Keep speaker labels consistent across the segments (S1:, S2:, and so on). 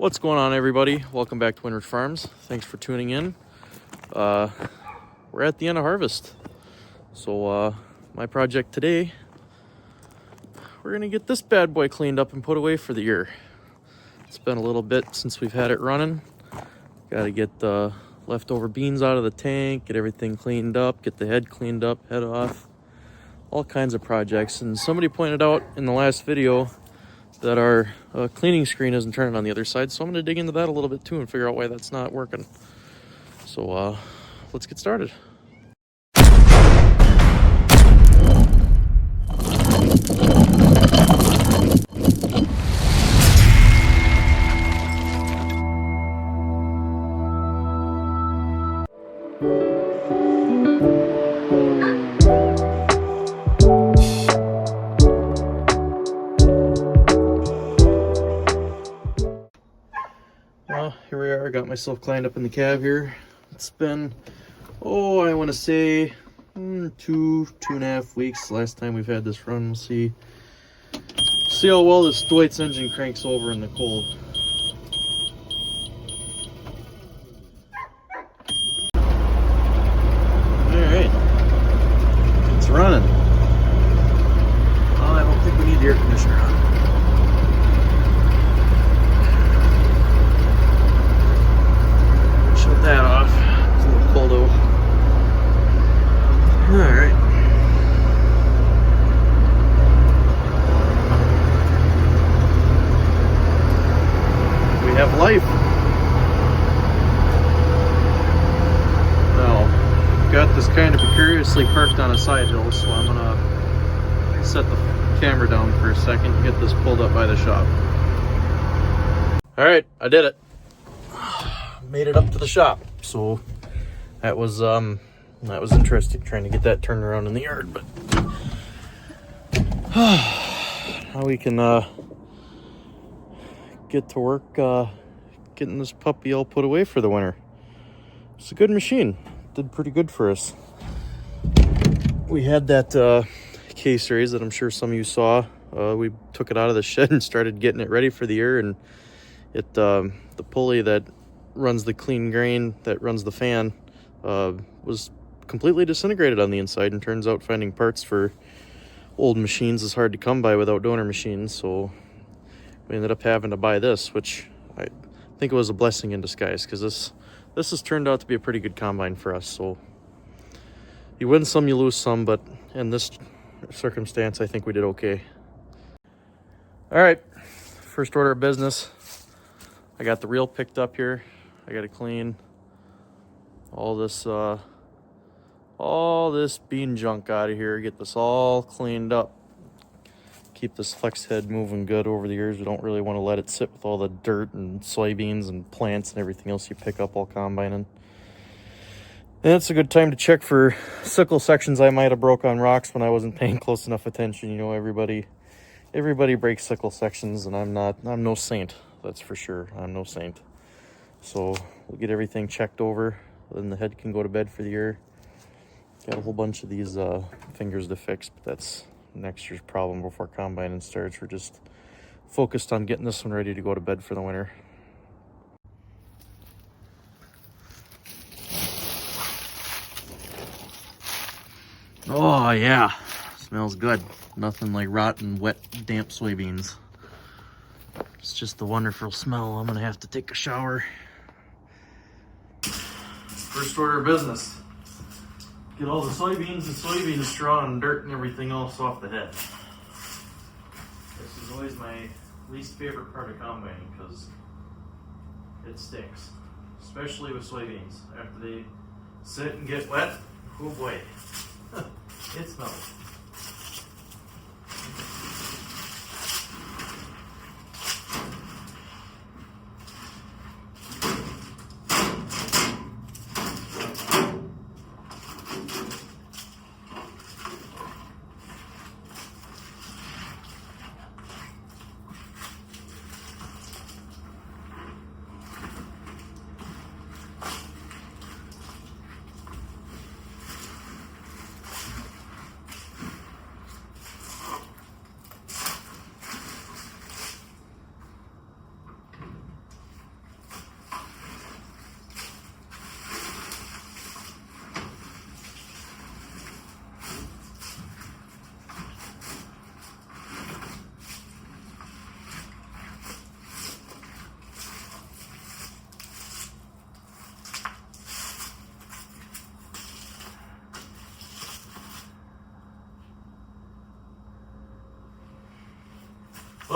S1: What's going on, everybody? Welcome back to Windward Farms. Thanks for tuning in. We're at the end of harvest. So my project today, we're gonna get this bad boy cleaned up and put away for the year. It's been a little bit since we've had it running. Got to get the leftover beans out of the tank, get everything cleaned up, get the head cleaned up, head off, all kinds of projects. And somebody pointed out in the last video that our cleaning screen isn't turning on the other side, so I'm going to dig into that a little bit too and figure out why that's not working. So let's get started. Well, here we are. I got myself climbed up in the cab here. It's been, I want to say 2.5 weeks last time we've had this run. We'll see how well this Dwight's engine cranks over in the cold. Alright, it's running. Oh, I don't think we need the air conditioner on. Shut that off. It's a little cold out. Alright. We have life. Now, got this kind of precariously parked on a side hill, so I'm gonna set the camera down for a second and get this pulled up by the shop. Alright, I did it. Made it up to the shop, so that was interesting, trying to get that turned around in the yard. But now we can get to work getting this puppy all put away for the winter. It's a good machine, did pretty good for us. We had that K-series that I'm sure some of you saw. We took it out of the shed and started getting it ready for the year, and it the pulley that runs the clean grain, that runs the fan, was completely disintegrated on the inside, and turns out finding parts for old machines is hard to come by without donor machines, so we ended up having to buy this, which I think it was a blessing in disguise, because this has turned out to be a pretty good combine for us. So you win some, you lose some, but in this circumstance I think we did okay. All right, first order of business, I got the reel picked up here. I got to clean all this bean junk out of here, get this all cleaned up, keep this flex head moving good over the years. We don't really want to let it sit with all the dirt and soybeans and plants and everything else you pick up while combining. And it's a good time to check for sickle sections I might have broke on rocks when I wasn't paying close enough attention. You know, everybody breaks sickle sections, and I'm no saint, that's for sure. I'm no saint. So we'll get everything checked over, then the head can go to bed for the year. Got a whole bunch of these fingers to fix, but that's next year's problem before combining starts. We're just focused on getting this one ready to go to bed for the winter. Oh yeah, smells good. Nothing like rotten, wet, damp soybeans. It's just a wonderful smell. I'm gonna have to take a shower. First order of business, get all the soybeans and soybean straw and dirt and everything else off the head. This is always my least favorite part of combining, because it stinks, especially with soybeans. After they sit and get wet, oh boy, it smells.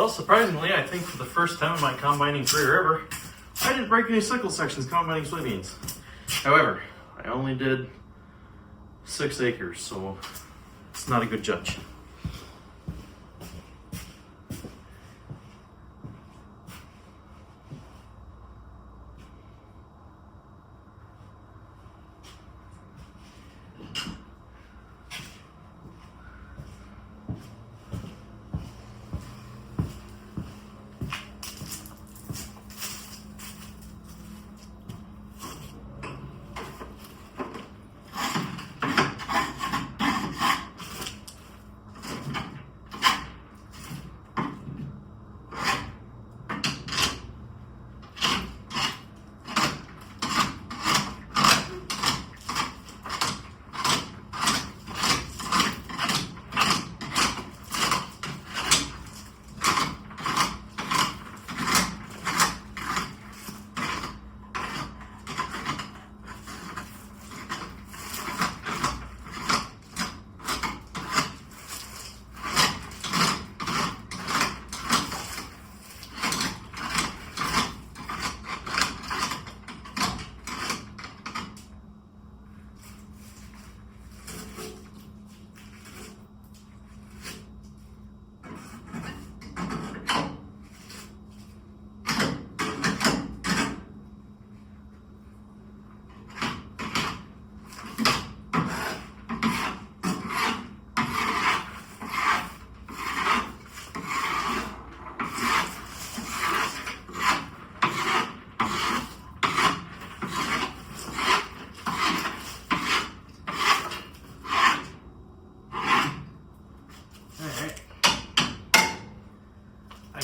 S1: Well, surprisingly, I think for the first time in my combining career ever, I didn't break any sickle sections combining soybeans. However, I only did 6 acres, so it's not a good judge.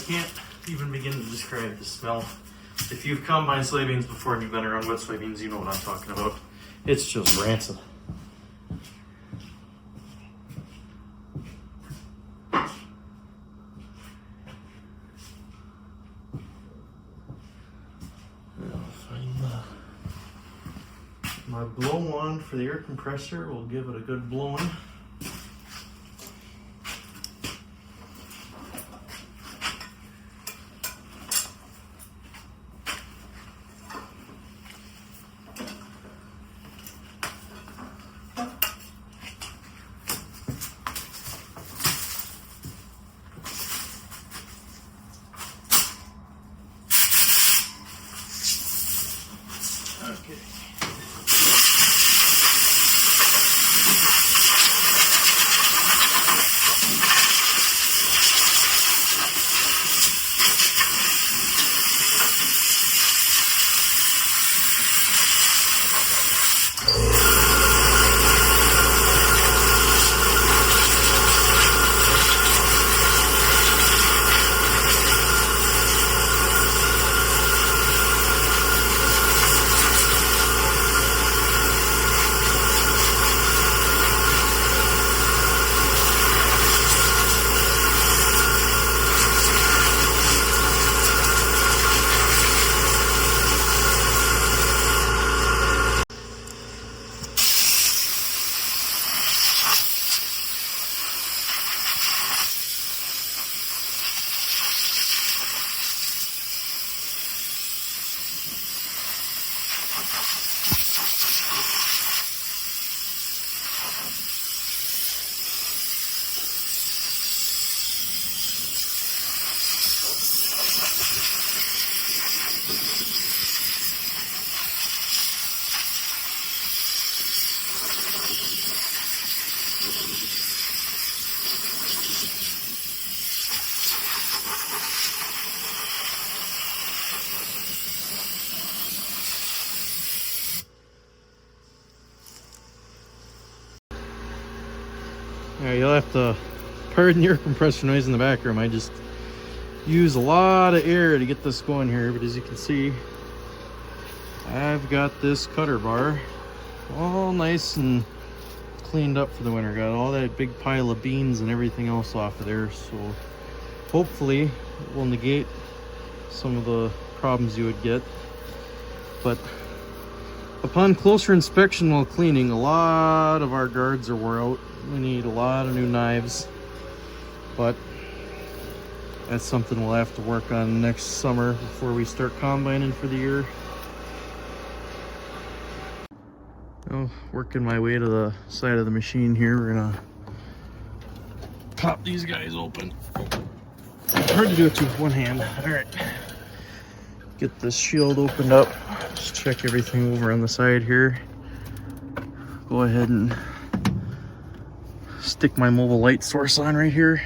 S1: Can't even begin to describe the smell. If you've combined soybeans before and you've been around wet soybeans, you know what I'm talking about. It's just rancid. I'll find my blow wand for the air compressor. We'll give it a good blowing. Okay. Yeah, you'll have to pardon your compressor noise in the back room. I just use a lot of air to get this going here, but as you can see, I've got this cutter bar all nice and cleaned up for the winter. Got all that big pile of beans and everything else off of there, so hopefully it will negate some of the problems you would get. But upon closer inspection while cleaning, a lot of our guards are wore out. We need a lot of new knives, but That's something we'll have to work on next summer before we start combining for the year. Well, working my way to the side of the machine here, we're gonna pop these guys open. Hard to do it with one hand. All right, get this shield opened up. Just check everything over on the side here. Go ahead and stick my mobile light source on right here.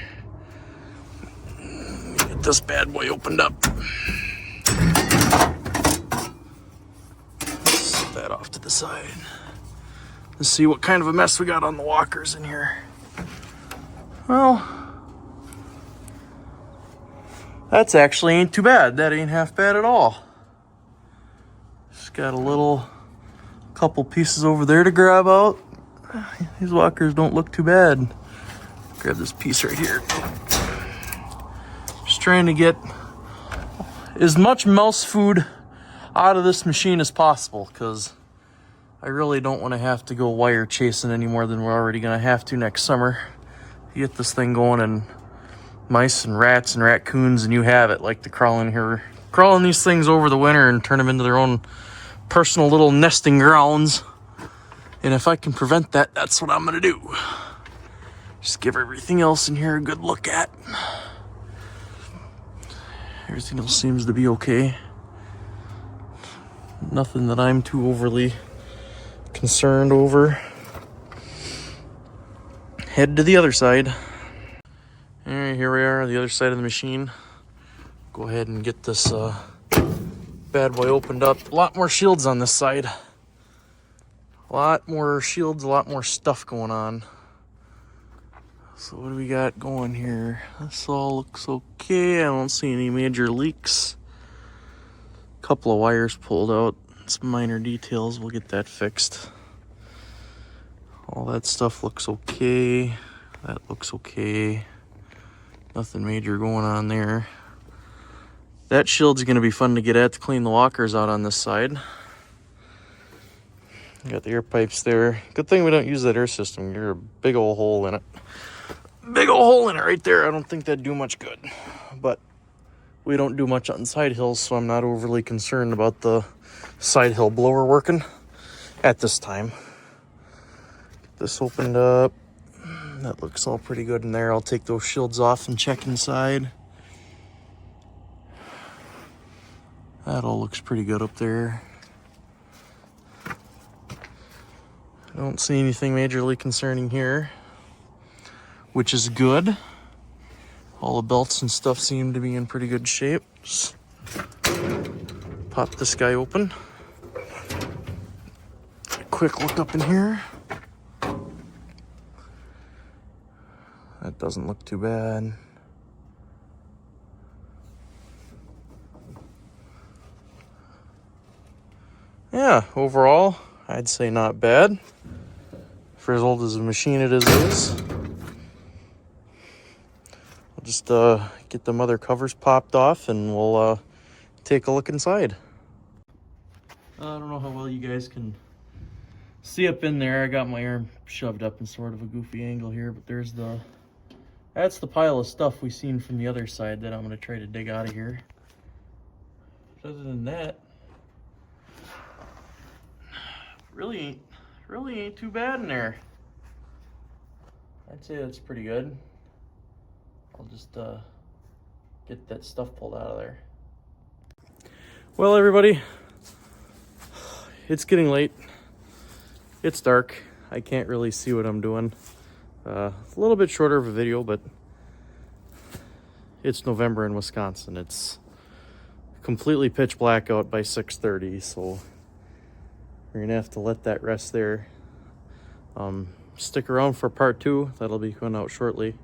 S1: Get this bad boy opened up. Set that off to the side. Let's see what kind of a mess we got on the walkers in here. Well, that's actually ain't too bad. That ain't half bad at all. Just got a couple pieces over there to grab out. These walkers don't look too bad. Grab this piece right here. Just trying to get as much mouse food out of this machine as possible, because I really don't want to have to go wire chasing any more than we're already going to have to next summer. You get this thing going, and mice and rats and raccoons, and you have it, like to crawl in here, crawling these things over the winter and turn them into their own personal little nesting grounds. And if I can prevent that, that's what I'm going to do. Just give everything else in here a good look at. Everything else seems to be okay. Nothing that I'm too overly concerned over. Head to the other side. All right, here we are on the other side of the machine. Go ahead and get this bad boy opened up. A lot more shields on this side. A lot more shields, a lot more stuff going on. So what do we got going here? This all looks okay. I don't see any major leaks. A couple of wires pulled out. Some minor details. We'll get that fixed. All that stuff looks okay. That looks okay. Nothing major going on there. That shield's going to be fun to get at to clean the walkers out on this side. Got the air pipes there. Good thing we don't use that air system. You're a big old hole in it. Big old hole in it right there. I don't think that'd do much good. But we don't do much on side hills, so I'm not overly concerned about the side hill blower working at this time. Get this opened up. That looks all pretty good in there. I'll take those shields off and check inside. That all looks pretty good up there. I don't see anything majorly concerning here, which is good. All the belts and stuff seem to be in pretty good shape. Just pop this guy open. A quick look up in here. That doesn't look too bad. Yeah, overall, I'd say not bad. For as old as a machine it is. We'll just get the mother covers popped off and we'll take a look inside. I don't know how well you guys can see up in there. I got my arm shoved up in sort of a goofy angle here, but that's the pile of stuff we seen from the other side that I'm going to try to dig out of here. Other than that, really ain't too bad in there. I'd say that's pretty good. I'll just get that stuff pulled out of there. Well, everybody, it's getting late. It's dark. I can't really see what I'm doing. A little bit shorter of a video, but it's November in Wisconsin. It's completely pitch black out by 6:30, so we're gonna have to let that rest there. Stick around for part 2. That'll be coming out shortly.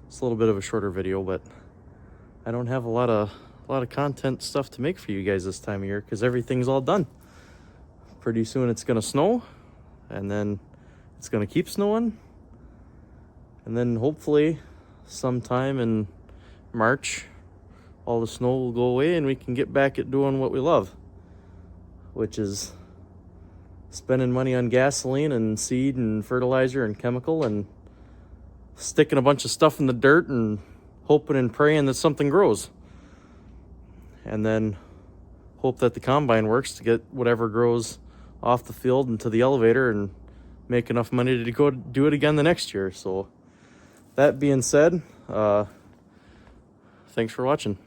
S1: It's a little bit of a shorter video, but I don't have a lot of content stuff to make for you guys this time of year because everything's all done. Pretty soon it's gonna snow, and then it's gonna keep snowing, and then hopefully sometime in March all the snow will go away and we can get back at doing what we love, which is spending money on gasoline and seed and fertilizer and chemical and sticking a bunch of stuff in the dirt and hoping and praying that something grows. And then hope that the combine works to get whatever grows off the field into the elevator and make enough money to go do it again the next year. So that being said, thanks for watching.